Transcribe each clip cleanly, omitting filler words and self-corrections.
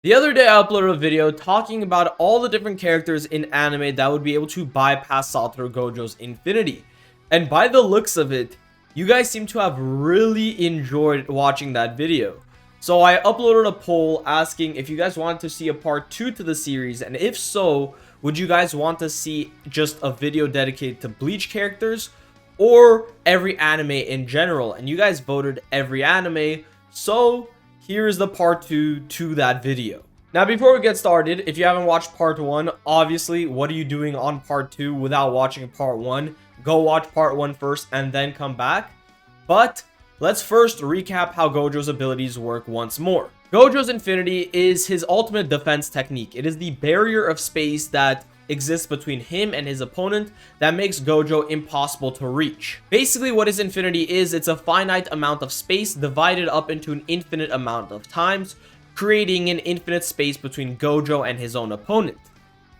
The other day I uploaded a video talking about all the different characters in anime that would be able to bypass Satoru Gojo's Infinity. And by the looks of it, you guys seem to have really enjoyed watching that video. So I uploaded a poll asking if you guys wanted to see a part 2 to the series, and if so, would you guys want to see just a video dedicated to Bleach characters or every anime in general? And you guys voted every anime, so here's the part 2 to that video. Now, before we get started, if you haven't watched part 1, obviously, what are you doing on part 2 without watching part 1? Go watch part 1 first and then come back. But let's first recap how Gojo's abilities work once more. Gojo's Infinity is his ultimate defense technique. It is the barrier of space that exists between him and his opponent that makes Gojo impossible to reach. Basically, what his Infinity is, it's a finite amount of space divided up into an infinite amount of times, creating an infinite space between Gojo and his own opponent.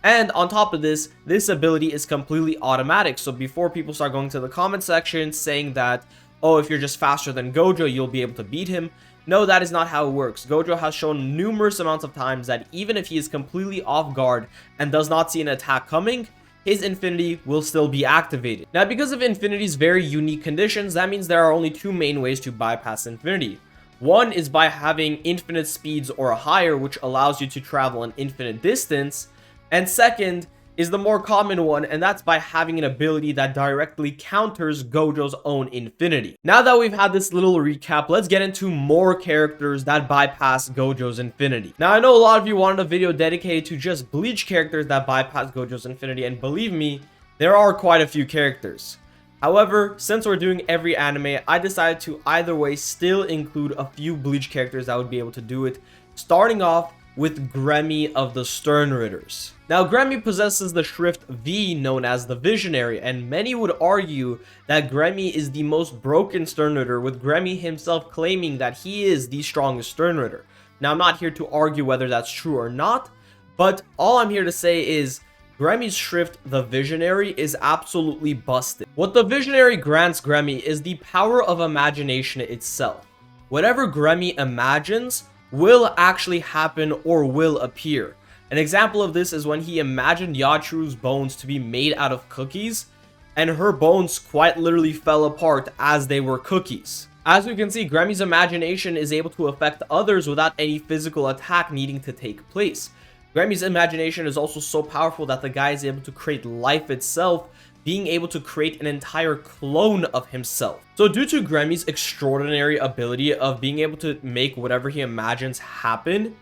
And on top of this, this ability is completely automatic. So before people start going to the comment section saying that, oh, if you're just faster than Gojo, you'll be able to beat him. No, that is not how it works. Gojo has shown numerous amounts of times that even if he is completely off guard and does not see an attack coming, his Infinity will still be activated. Now, because of Infinity's very unique conditions, that means there are only two main ways to bypass Infinity. One is by having infinite speeds or higher, which allows you to travel an infinite distance. And second is the more common one, and that's by having an ability that directly counters Gojo's own Infinity. Now that we've had this little recap, let's get into more characters that bypass Gojo's Infinity. Now, I know a lot of you wanted a video dedicated to just Bleach characters that bypass Gojo's Infinity, and believe me, there are quite a few characters. However, since we're doing every anime, I decided to either way still include a few Bleach characters that would be able to do it, starting off with Gremmy of the Sternritters. Now, Gremmy possesses the Shrift V known as the Visionary, and many would argue that Gremmy is the most broken Sternritter, with Gremmy himself claiming that he is the strongest Sternritter. Now, I'm not here to argue whether that's true or not, but all I'm here to say is Gremmy's Shrift, the Visionary, is absolutely busted. What the Visionary grants Gremmy is the power of imagination itself. Whatever Gremmy imagines will actually happen or will appear. An example of this is when he imagined Yachiru's bones to be made out of cookies, and her bones quite literally fell apart as they were cookies. As we can see, Gremmy's imagination is able to affect others without any physical attack needing to take place. Gremmy's imagination is also so powerful that the guy is able to create life itself, being able to create an entire clone of himself. So due to Gremmy's extraordinary ability of being able to make whatever he imagines happen,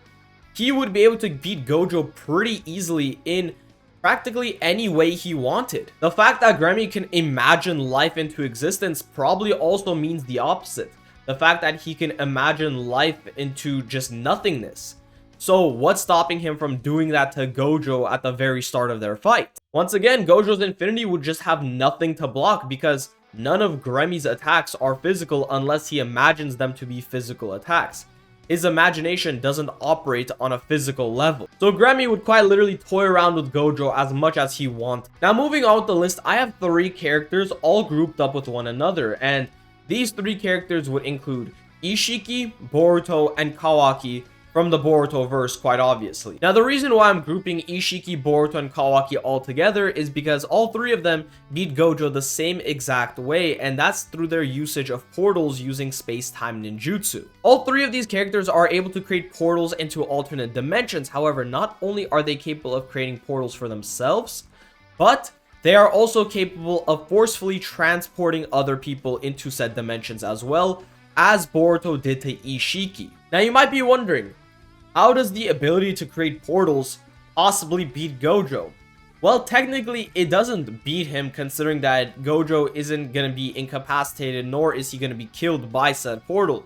he would be able to beat Gojo pretty easily in practically any way he wanted. The fact that Gremmy can imagine life into existence probably also means the opposite. The fact that he can imagine life into just nothingness. So what's stopping him from doing that to Gojo at the very start of their fight? Once again, Gojo's Infinity would just have nothing to block because none of Gremmy's attacks are physical unless he imagines them to be physical attacks. His imagination doesn't operate on a physical level. So Gremmy would quite literally toy around with Gojo as much as he wants. Now, moving on with the list, I have 3 characters all grouped up with one another, and these 3 characters would include Ishiki, Boruto, and Kawaki, from the Boruto verse, quite obviously. Now, the reason why I'm grouping Ishiki, Boruto, and Kawaki all together is because all 3 of them beat Gojo the same exact way, and that's through their usage of portals using SpaceTime ninjutsu. All 3 of these characters are able to create portals into alternate dimensions. However, not only are they capable of creating portals for themselves, but they are also capable of forcefully transporting other people into said dimensions as well, as Boruto did to Ishiki. Now, you might be wondering, how does the ability to create portals possibly beat Gojo? Well, technically, it doesn't beat him, considering that Gojo isn't going to be incapacitated, nor is he going to be killed by said portal.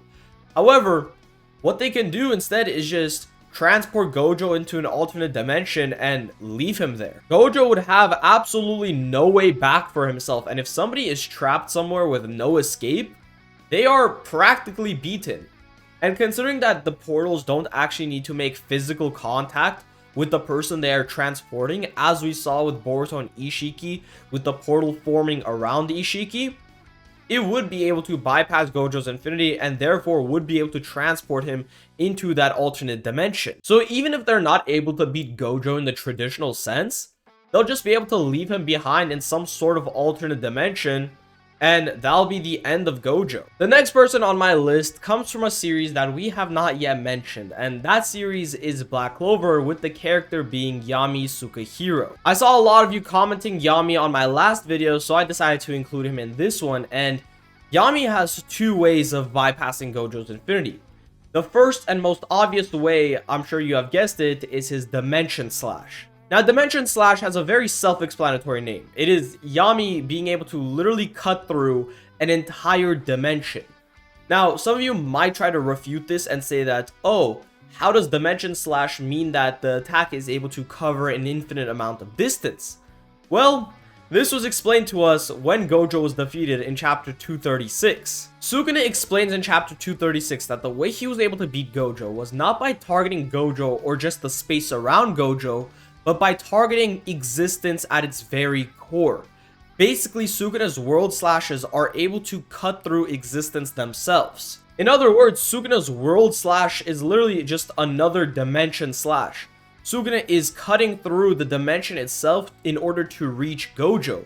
However, what they can do instead is just transport Gojo into an alternate dimension and leave him there. Gojo would have absolutely no way back for himself, and if somebody is trapped somewhere with no escape, they are practically beaten. And considering that the portals don't actually need to make physical contact with the person they are transporting, as we saw with Boruto and Ishiki, with the portal forming around Ishiki, it would be able to bypass Gojo's infinity and therefore would be able to transport him into that alternate dimension. So even if they're not able to beat Gojo in the traditional sense, they'll just be able to leave him behind in some sort of alternate dimension, and that'll be the end of Gojo. The next person on my list comes from a series that we have not yet mentioned, and that series is Black Clover, with the character being Yami Sukahiro. I saw a lot of you commenting Yami on my last video, so I decided to include him in this one, and Yami has two ways of bypassing Gojo's infinity. The first and most obvious way, I'm sure you have guessed it, is his Dimension Slash. Now, Dimension Slash has a very self-explanatory name. It is Yami being able to literally cut through an entire dimension. Now, some of you might try to refute this and say that, oh, how does Dimension Slash mean that the attack is able to cover an infinite amount of distance? Well, this was explained to us when Gojo was defeated in chapter 236. Sukuna explains in chapter 236 that the way he was able to beat Gojo was not by targeting Gojo or just the space around Gojo, but by targeting existence at its very core. Basically, Sukuna's world slashes are able to cut through existence themselves. In other words, Sukuna's world slash is literally just another dimension slash. Sukuna is cutting through the dimension itself in order to reach Gojo.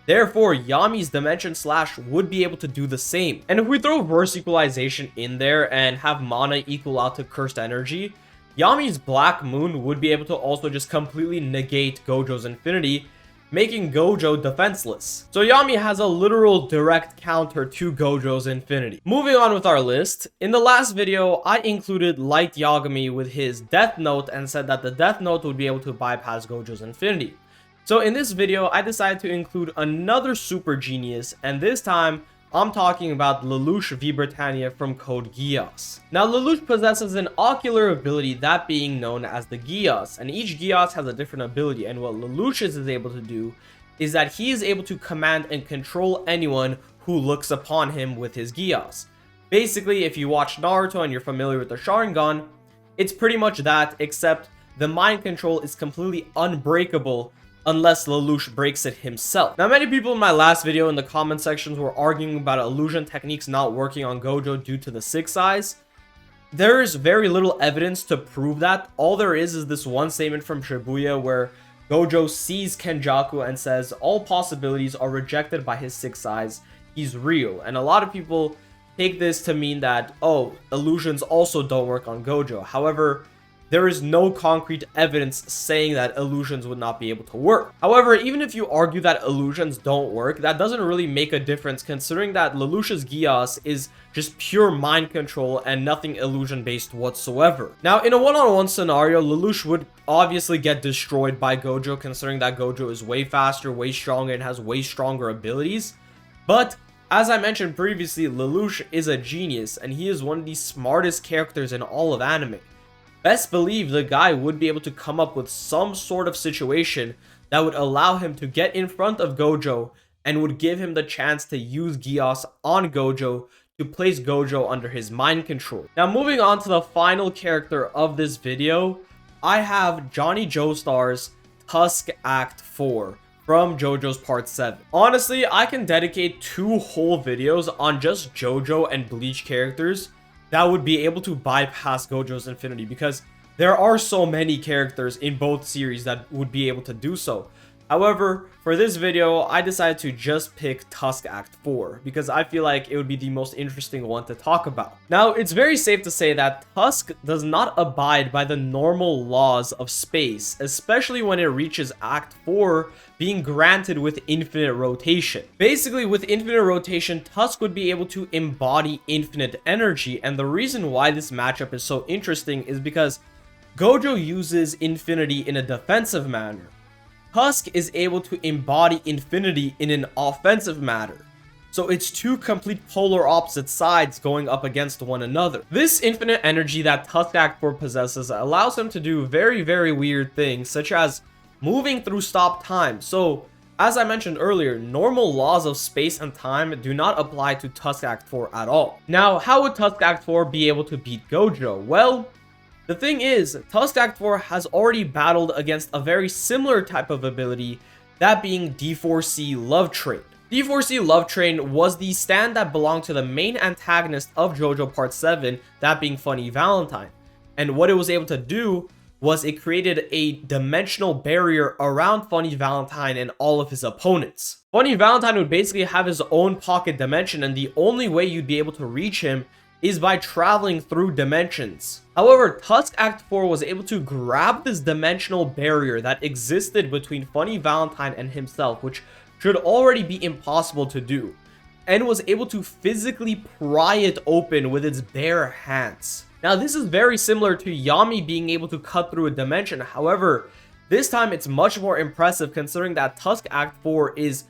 Therefore, Yami's Dimension Slash would be able to do the same. And if we throw verse equalization in there and have mana equal out to cursed energy, Yami's Black Moon would be able to also just completely negate Gojo's infinity, making Gojo defenseless. So Yami has a literal direct counter to Gojo's infinity. Moving on with our list, in the last video, I included Light Yagami with his Death Note and said that the Death Note would be able to bypass Gojo's infinity. So in this video, I decided to include another super genius, and this time, I'm talking about Lelouch V. Britannia from Code Geass. Now, Lelouch possesses an ocular ability, that being known as the Geass, and each Geass has a different ability, and what Lelouch is able to do is that he is able to command and control anyone who looks upon him with his Geass. Basically, if you watch Naruto and you're familiar with the Sharingan, it's pretty much that, except the mind control is completely unbreakable unless Lelouch breaks it himself. Now, many people in my last video in the comment sections were arguing about illusion techniques not working on Gojo due to the 6 eyes. There is very little evidence to prove that. All there is this one statement from Shibuya where Gojo sees Kenjaku and says all possibilities are rejected by his 6 eyes. He's real. And a lot of people take this to mean that, oh, illusions also don't work on Gojo. However, there is no concrete evidence saying that illusions would not be able to work. However, even if you argue that illusions don't work, that doesn't really make a difference considering that Lelouch's Geass is just pure mind control and nothing illusion based whatsoever. Now, in a one-on-one scenario, Lelouch would obviously get destroyed by Gojo considering that Gojo is way faster, way stronger, and has way stronger abilities. But as I mentioned previously, Lelouch is a genius and he is one of the smartest characters in all of anime. Best believe the guy would be able to come up with some sort of situation that would allow him to get in front of Gojo and would give him the chance to use Geass on Gojo to place Gojo under his mind control. Now, moving on to the final character of this video, I have Johnny Joestar's Tusk Act 4 from JoJo's Part 7. Honestly, I can dedicate 2 whole videos on just JoJo and Bleach characters that would be able to bypass Gojo's infinity because there are so many characters in both series that would be able to do so. However, for this video, I decided to just pick Tusk Act 4 because I feel like it would be the most interesting one to talk about. Now, it's very safe to say that Tusk does not abide by the normal laws of space, especially when it reaches Act 4 being granted with infinite rotation. Basically, with infinite rotation, Tusk would be able to embody infinite energy, and the reason why this matchup is so interesting is because Gojo uses infinity in a defensive manner. Tusk is able to embody infinity in an offensive manner. So it's 2 complete polar opposite sides going up against one another. This infinite energy that Tusk Act 4 possesses allows him to do very, very weird things, such as moving through stop time. So, as I mentioned earlier, normal laws of space and time do not apply to Tusk Act 4 at all. Now, how would Tusk Act 4 be able to beat Gojo? Well, the thing is, Tusk Act 4 has already battled against a very similar type of ability, that being D4C Love Trait. D4C Love Train was the stand that belonged to the main antagonist of JoJo Part 7, that being Funny Valentine. And what it was able to do was it created a dimensional barrier around Funny Valentine and all of his opponents. Funny Valentine would basically have his own pocket dimension, and the only way you'd be able to reach him is by traveling through dimensions. However, Tusk Act 4 was able to grab this dimensional barrier that existed between Funny Valentine and himself, which should already be impossible to do, and was able to physically pry it open with its bare hands. Now, this is very similar to Yami being able to cut through a dimension. However, this time it's much more impressive considering that Tusk Act 4 is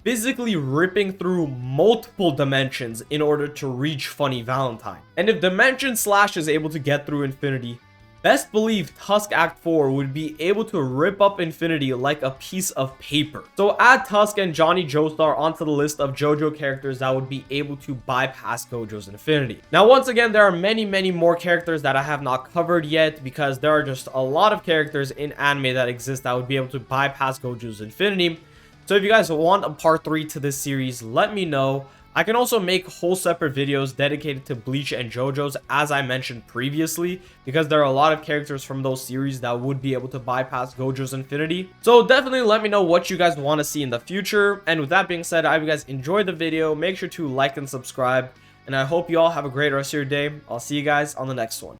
physically ripping through multiple dimensions in order to reach Funny Valentine. And if Dimension Slash is able to get through infinity, best believe Tusk Act 4 would be able to rip up infinity like a piece of paper. So add Tusk and Johnny Joestar onto the list of JoJo characters that would be able to bypass Gojo's infinity. Now, once again, there are many more characters that I have not covered yet because there are just a lot of characters in anime that exist that would be able to bypass Gojo's infinity. So if you guys want a part 3 to this series, let me know. I can also make whole separate videos dedicated to Bleach and JoJo's, as I mentioned previously, because there are a lot of characters from those series that would be able to bypass Gojo's infinity. So definitely let me know what you guys want to see in the future. And with that being said, I hope you guys enjoyed the video. Make sure to like and subscribe. And I hope you all have a great rest of your day. I'll see you guys on the next one.